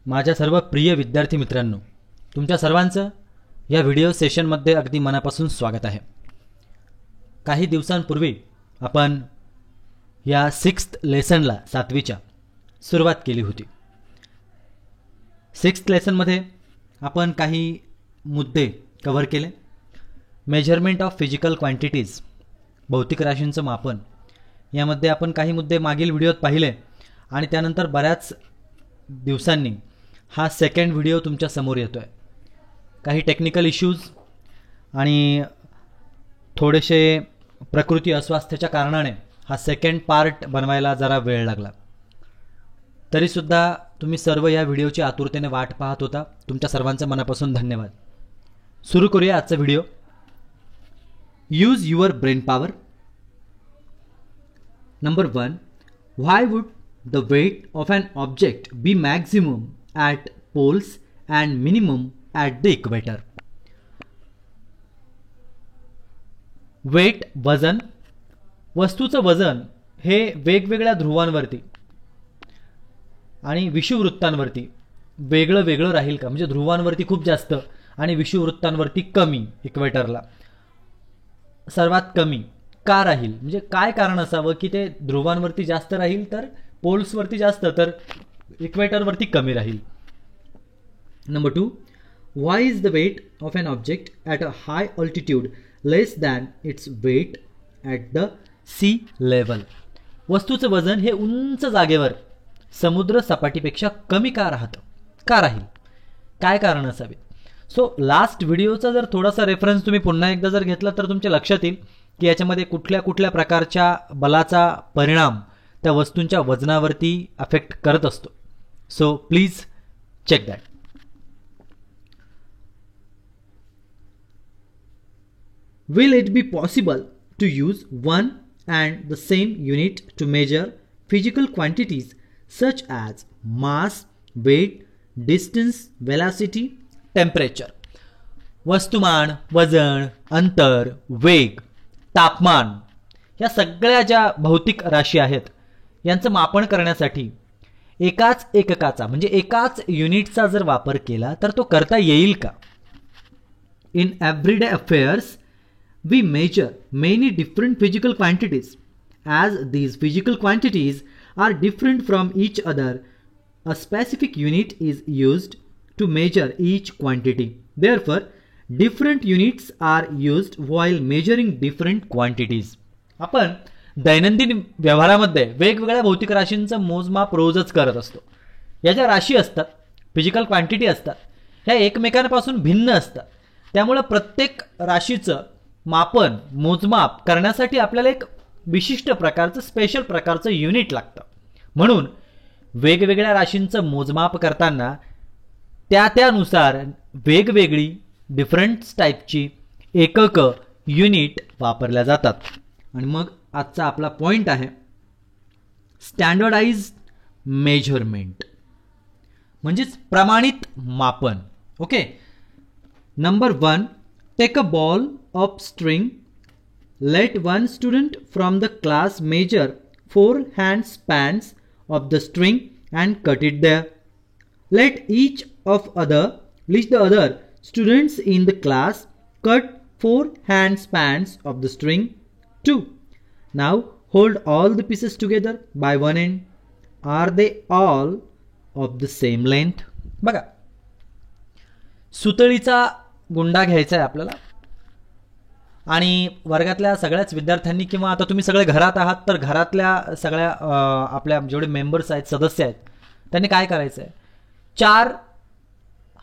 माझ्या सर्व प्रिय विद्यार्थी मित्रांनो, तुमच्या सर्वांचं या व्हिडिओ सेशनमध्ये अगदी मनापासून स्वागत आहे। काही दिवसांपूर्वी आपण या 6th लेसनला 7वीच्या सुरुवात केली होती। 6th लेसनमध्ये आपण काही मुद्दे कव्हर केले। मेजरमेंट ऑफ फिजिकल क्वांटिटीज, भौतिक राशींचं मापन, यामध्ये आपण काही मुद्दे मागील व्हिडिओत पाहिले आणि त्यानंतर बऱ्याच दिवसांनी हा सेकंड व्हिडिओ तुमच्या समोर येतोय। काही टेक्निकल इश्यूज आणि थोडेसे प्रकृती अस्वास्थ्याच्या कारणाने हा सेकंड पार्ट बनवायला जरा वेळ लागला। तरीसुद्धा तुम्ही सर्व या व्हिडिओची आतुरतेने वाट पाहत होता। तुमच्या सर्वांचं मनापासून धन्यवाद। सुरू करूया आजचा video. Use your brain power. Number 1, why would the weight of an object be maximum at poles and minimum at the equator? Weight, वजन, वस्तूचं वजन हे वेगवेगळ्या ध्रुवांवरती आणि विषुववृत्तांवरती वेगळं वेगळं राहील का? म्हणजे ध्रुवांवरती खूप जास्त आणि विषुववृत्तांवरती कमी, इक्वेटरला सर्वात कमी का राहील? म्हणजे काय कारण असावं की ते ध्रुवांवरती जास्त राहील तर पोल्सवरती जास्त तर इक्वेटरवरती कमी राहील? Number 2, why is the weight of an object at a high altitude less than its weight at the sea level? वस्तूचं वजन हे उंच जागेवर समुद्र सपाटीपेक्षा कमी का राहतं, का राहील? काय कारण असावे? सो लास्ट व्हिडिओचा जर थोडासा रेफरन्स तुम्ही पुन्हा एकदा जर घेतला तर तुमच्या लक्षात येईल की याच्यामध्ये कुठल्या कुठल्या प्रकारच्या बलाचा परिणाम त्या वस्तूंच्या वजनावरती अफेक्ट करत असतो। So please check that. Will it be possible to use one and the same unit to measure physical quantities such as mass, weight, distance, velocity, temperature? वस्तुमान, वजन, अंतर, वेग, तापमान या सगळ्या ज्या भौतिक राशी आहेत यांचं मापन करण्यासाठी एकाच एककाचा म्हणजे एकाच युनिटचा जर वापर केला तर तो करता येईल का? In everyday affairs we measure many different physical quantities. As these physical quantities are different from each other, a specific unit is used to measure each quantity. Therefore, different units are used while measuring different quantities. आपण दैनंदिन व्यवहारामध्ये वेगवेगळ्या भौतिक राशींचं मोजमाप रोजच करत असतो। या ज्या राशी असतात, फिजिकल क्वांटिटी असतात, ह्या एकमेकांपासून भिन्न असतात। त्यामुळे प्रत्येक राशीचं मापन, मोजमाप करण्यासाठी आपल्याला एक विशिष्ट प्रकारचं स्पेशल प्रकारचं युनिट लागतं। म्हणून वेगवेगळ्या राशींचं मोजमाप करताना त्यानुसार वेगवेगळी डिफरंट टाईपची एकक युनिट वापरल्या जातात। आणि मग आजचा आपला पॉइंट आहे स्टँडर्डाइज्ड मेजरमेंट, म्हणजेच प्रमाणित मापन। Okay, number 1, take a ball of string. Let one student from the class measure 4 hand spans of the string and cut it there. Let the other students in the class cut 4 hand spans of the string too. Now hold all the pieces together by one end. Are they all of the same length? बघा, सुतळीचा गुंडा घ्यायचा आहे आपल्याला आणि वर्गातल्या सगळ्याच विद्यार्थ्यांनी किंवा आता तुम्ही सगळे घरात आहात तर घरातल्या सगळ्या आपल्या जेवढे मेंबर्स आहेत, सदस्य आहेत, त्यांनी काय करायचं आहे, 4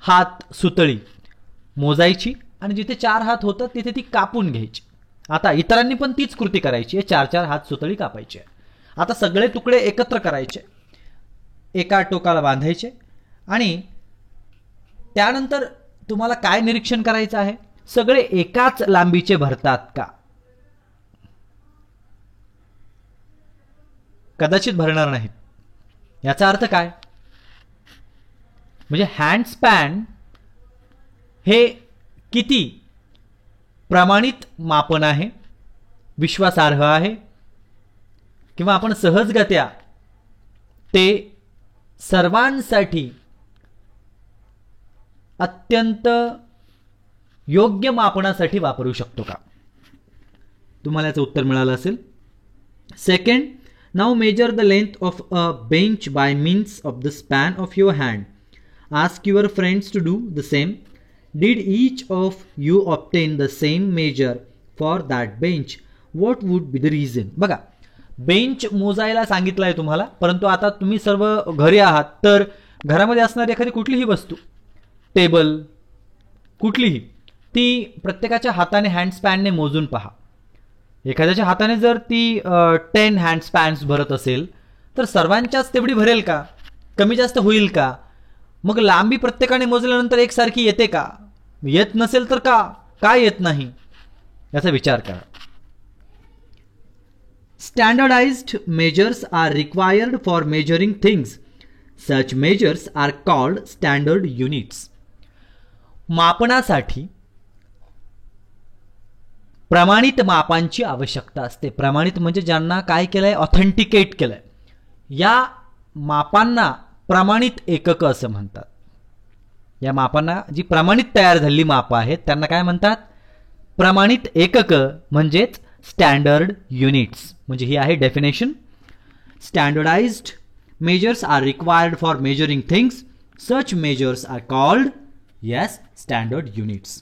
हात सुतळी मोजायची आणि जिथे 4 हात होतं तिथे ती कापून घ्यायची। आता इतरांनी पण तीच कृती करायची आहे, 4-4 हात सुतळी कापायची आहे। आता सगळे तुकडे एकत्र करायचे, एका टोकाला बांधायचे आणि त्यानंतर तुम्हाला काय निरीक्षण करायचं आहे, सगळे एकाच लांबीचे भरतात का? कदाचित भरणार नाहीत। याचा अर्थ काय? म्हणजे हँड स्पॅन हे किती प्रमाणित मापन आहे, विश्वासार्ह आहे, किंवा आपण सहजगत्या ते सर्वांसाठी अत्यंत योग्य मापनासाठी वापरू शकतो का? तुम्हाला याचं उत्तर मिळालं असेल. Second, now measure the length of a bench by means of the span of your hand. Ask your friends to do the same. Did each of you obtain the same measure for that bench? What would be the reason? बघा, bench मोजायला सांगितलं आहे तुम्हाला, परंतु आता तुम्ही सर्व घरी आहात, तर घरामध्ये असणारी एखादी कुठलीही वस्तू, टेबल कुठलीही, ती प्रत्येकाच्या हाताने हँडस्पॅनने मोजून पहा. एखाद्याच्या हाताने जर ती 10 हँडस्पॅन्स भरत असेल तर सर्वांच्याच तेवढी भरेल का? कमी जास्त होईल का? मग लांबी प्रत्येकाने मोजल्यानंतर एकसारखी येते का? येत नसेल तर का येत नाही याचा विचार करा. Standardised measures are required for measuring things. Such measures are called standard units. मापनासाठी प्रमाणित मापांची आवश्यकता असते. प्रमाणित म्हणजे ज्यांना काय केलंय, ऑथेंटिकेट केलंय. या मापांना प्रमाणित एकक असं म्हणतात. या मापांना जी प्रमाणित तयार झालेली मापं आहेत त्यांना काय म्हणतात? प्रमाणित एकक म्हणजेच स्टँडर्ड युनिट्स. म्हणजे ही आहे definition. Standardised measures are required for measuring things. Such measures are called standard units.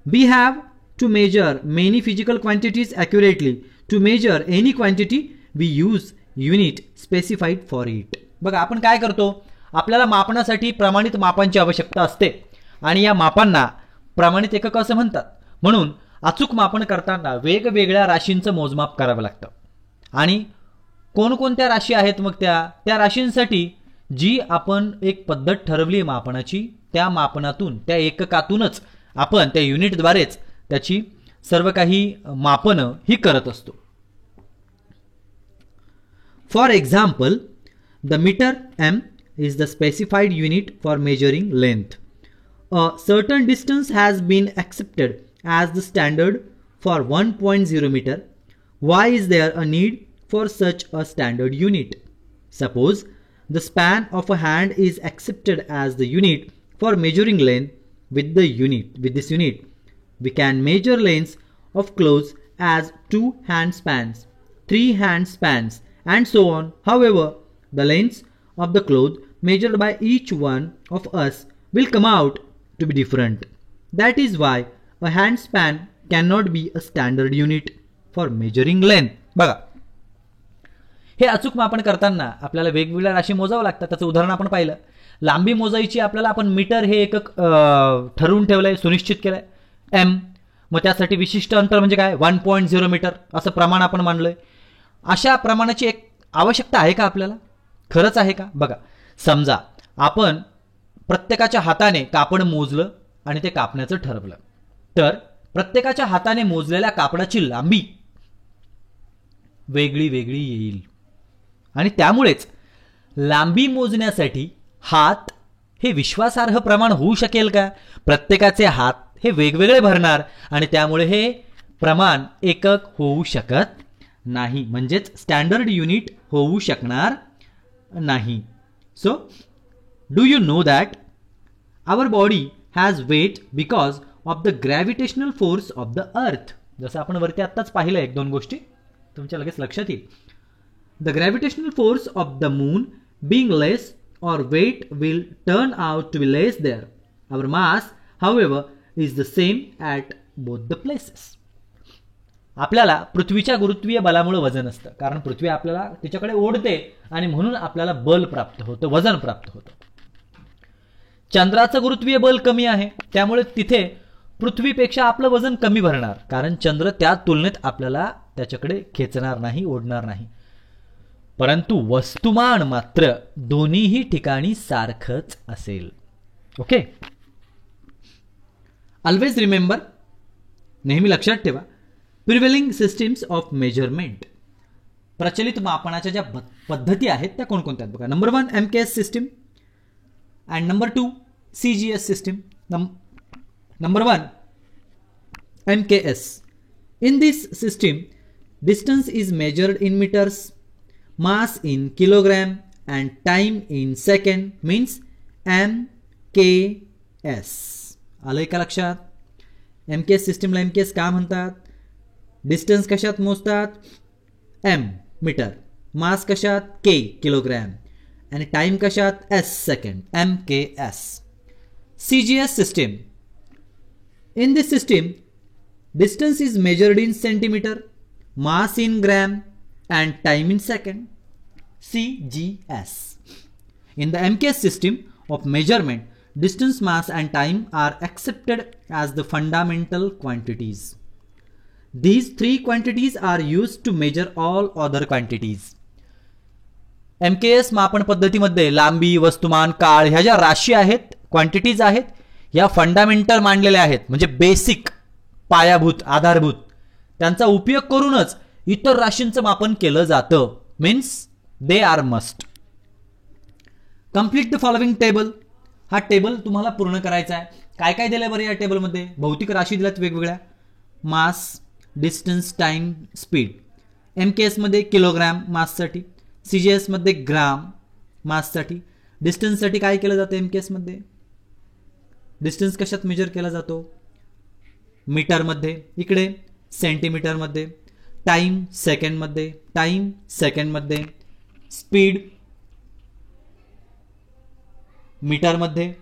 We have to measure many physical quantities accurately. To measure any quantity we use unit specified for it. बघा, आपण काय करतो, आपल्याला मापनासाठी प्रमाणित मापांची आवश्यकता असते आणि या मापांना प्रमाणित एकक असं म्हणतात. म्हणून अचूक मापन करताना वेगवेगळ्या राशींचं मोजमाप करावं लागतं. आणि कोणकोणत्या राशी आहेत मग त्या राशींसाठी जी आपण एक पद्धत ठरवली मापनाची, त्या मापनातून, त्या एककातूनच आपण त्या युनिटद्वारेच त्याची सर्व काही मापनं ही करत असतो. For example, the meter m is the specified unit for measuring length. A certain distance has been accepted as the standard for 1.0 meter. Why is there a need for such a standard unit? Suppose the span of a hand is accepted as the unit for measuring length. With this unit, we can measure lengths of clothes as 2 hand spans, 3 hand spans, and so on. However, the lengths of the cloth measured by each one of us will come out to be different. That is why a hand span cannot be a standard unit for measuring length. बघा, हे अचूक मापन करताना आपल्याला वेगवेगळ्या राशी मोजावं लागतात. त्याचं उदाहरण आपण पाहिलं. लांबी मोजायची आपल्याला आपण मीटर हे एकक ठरवून ठेवलंय, सुनिश्चित केलंय, एम. मग त्यासाठी विशिष्ट अंतर म्हणजे काय, 1.0 मीटर असं प्रमाण आपण मानलंय. अशा प्रमाणाची एक आवश्यकता आहे का आपल्याला? खरंच आहे का? बघा, समजा आपण प्रत्येकाच्या हाताने कापड मोजलं आणि ते कापण्याचं ठरवलं, तर प्रत्येकाच्या हाताने मोजलेल्या कापडाची लांबी वेगळी वेगळी येईल. आणि त्यामुळेच लांबी मोजण्यासाठी हात हे विश्वासार्ह प्रमाण होऊ शकेल का? प्रत्येकाचे हात हे वेगवेगळे भरणार आणि त्यामुळे हे प्रमाण एकक होऊ शकत नाही, म्हणजेच स्टँडर्ड युनिट होऊ शकणार नाही. So do you know that our body has weight because of the gravitational force of the earth. जसं आपण वरती आत्ताच पाहिलं, 1-2 गोष्टी तुमच्या लगेच लक्षात येईल. The gravitational force of the moon being less, or weight will turn out to be less there. Our mass, however, is the same at both the places. आपल्याला पृथ्वीच्या गुरुत्वीय बलामुळे वजन असतं, कारण पृथ्वी आपल्याला तिच्याकडे ओढते आणि म्हणून आपल्याला बल प्राप्त होतं, वजन प्राप्त होतं. चंद्राचं गुरुत्वीय बल कमी आहे, त्यामुळे तिथे पृथ्वीपेक्षा आपलं वजन कमी भरणार, कारण चंद्र त्या तुलनेत आपल्याला त्याच्याकडे खेचणार नाही, ओढणार नाही. परंतु वस्तुमान मात्र दोन्हीही ठिकाणी सारखंच असेल. ओके, ऑलवेज रिमेंबर, नेहमी लक्षात ठेवा, प्रिव्हेलिंग सिस्टीम्स ऑफ मेजरमेंट, प्रचलित मापनाच्या ज्या पद्धती आहेत त्या कोणकोणत्या आहेत बघा. Number 1 MKS system and number 2 CGS system. Number 1 MKS. In this system, distance is measured in meters, mass in kilogram, and time in second, means m MKS. आलंय का लक्षात? MKS सिस्टीमला MKS का म्हणतात? डिस्टन्स कशात मोजतात? M मीटर, मास कशात? K kilogram आणि टाइम कशात? S second. MKS. CGS system. In this system, distance is measured in centimeter, mass in gram and time in second. CGS. In the MKS system of measurement, distance, mass and time are accepted as the fundamental quantities. These three quantities are used to measure all other quantities. MKS मापन पद्धतीमध्ये लांबी, वस्तुमान, काळ ह्या ज्या राशी आहेत, quantities आहेत, या फंडामेंटल मानलेल्या आहेत, म्हणजे बेसिक, पायाभूत, आधारभूत. त्यांचा उपयोग करूनच इतर राशींचं मापन केलं जातं. Means they are must. Complete the following table. हा टेबल तुम्हाला पूर्ण करायचा आहे. काय काय दिलंय बरं या टेबलमध्ये? भौतिक राशी दिल्यात वेगवेगळ्या. मास, डिस्टन्स, टाइम, स्पीड. MKS मध्ये किलोग्रॅम माससाठी, CGS मध्ये ग्राम माससाठी. डिस्टन्ससाठी काय केलं जातं MKS मध्ये? डिस्टन्स कशात मेजर केला जातो? मीटरमध्ये. इकडे सेंटीमीटरमध्ये. टाइम सेकंडमध्ये. टाइम सेकंडमध्ये. स्पीड मीटरमध्ये,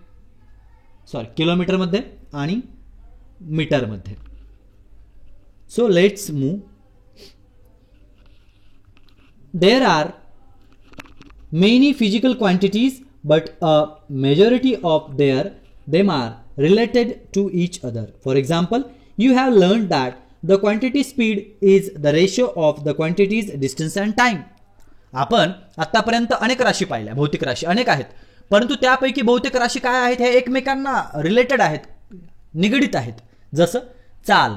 सॉरी किलोमीटरमध्ये आणि मीटरमध्ये. So let's move. There are many physical quantities, but a majority of them are related to each other. For example, you have learned that the quantity speed is the ratio of the quantities distance and time. आपण आतापर्यंत अनेक राशी पाहिल्या, भौतिक राशी अनेक आहेत, परंतु त्यापैकी बहुतेक राशी काय आहेत? हे एकमेकांना रिलेटेड आहेत, निगडित आहेत. जसं चाल,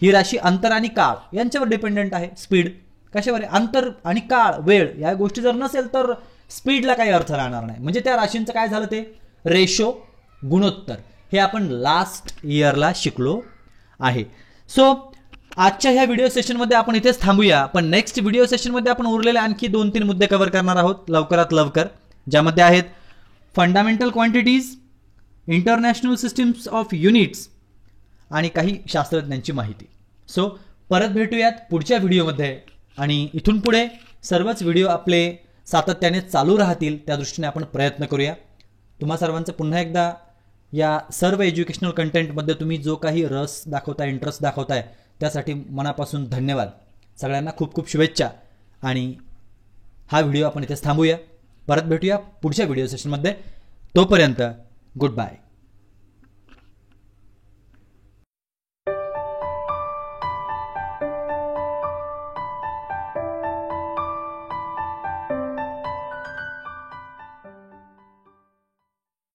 ही राशी अंतर आणि काळ यांच्यावर डिपेंडंट आहे. स्पीड कशावर आहे? अंतर आणि काळ, वेळ या गोष्टी जर नसेल तर स्पीडला काही अर्थ राहणार नाही. म्हणजे त्या राशींचं काय झालं? ते रेशो, गुणोत्तर. हे आपण लास्ट इयरला शिकलो आहे. सो आजच्या ह्या व्हिडिओ सेशनमध्ये आपण इथेच थांबूया. पण नेक्स्ट व्हिडिओ सेशनमध्ये आपण उरलेले आणखी 2-3 मुद्दे कव्हर करणार आहोत लवकरात लवकर, ज्यामध्ये आहेत fundamental quantities, international systems of units आणि काही शास्त्रज्ञांची माहिती. सो परत भेटूयात पुढच्या व्हिडिओमध्ये आणि इथून पुढे सर्वच व्हिडिओ आपले सातत्याने चालू राहतील, त्या दृष्टीने आपण प्रयत्न करूया. तुम्हा सर्वांचं पुन्हा एकदा या सर्व एज्युकेशनल कंटेंटमध्ये तुम्ही जो काही रस दाखवताय, इंटरेस्ट दाखवताय, त्यासाठी मनापासून धन्यवाद. सगळ्यांना खूप खूप शुभेच्छा आणि हा व्हिडिओ आपण इथेच थांबूया. परत भेटूया पुढच्या व्हिडिओ सेशनमध्ये. तोपर्यंत गुड बाय.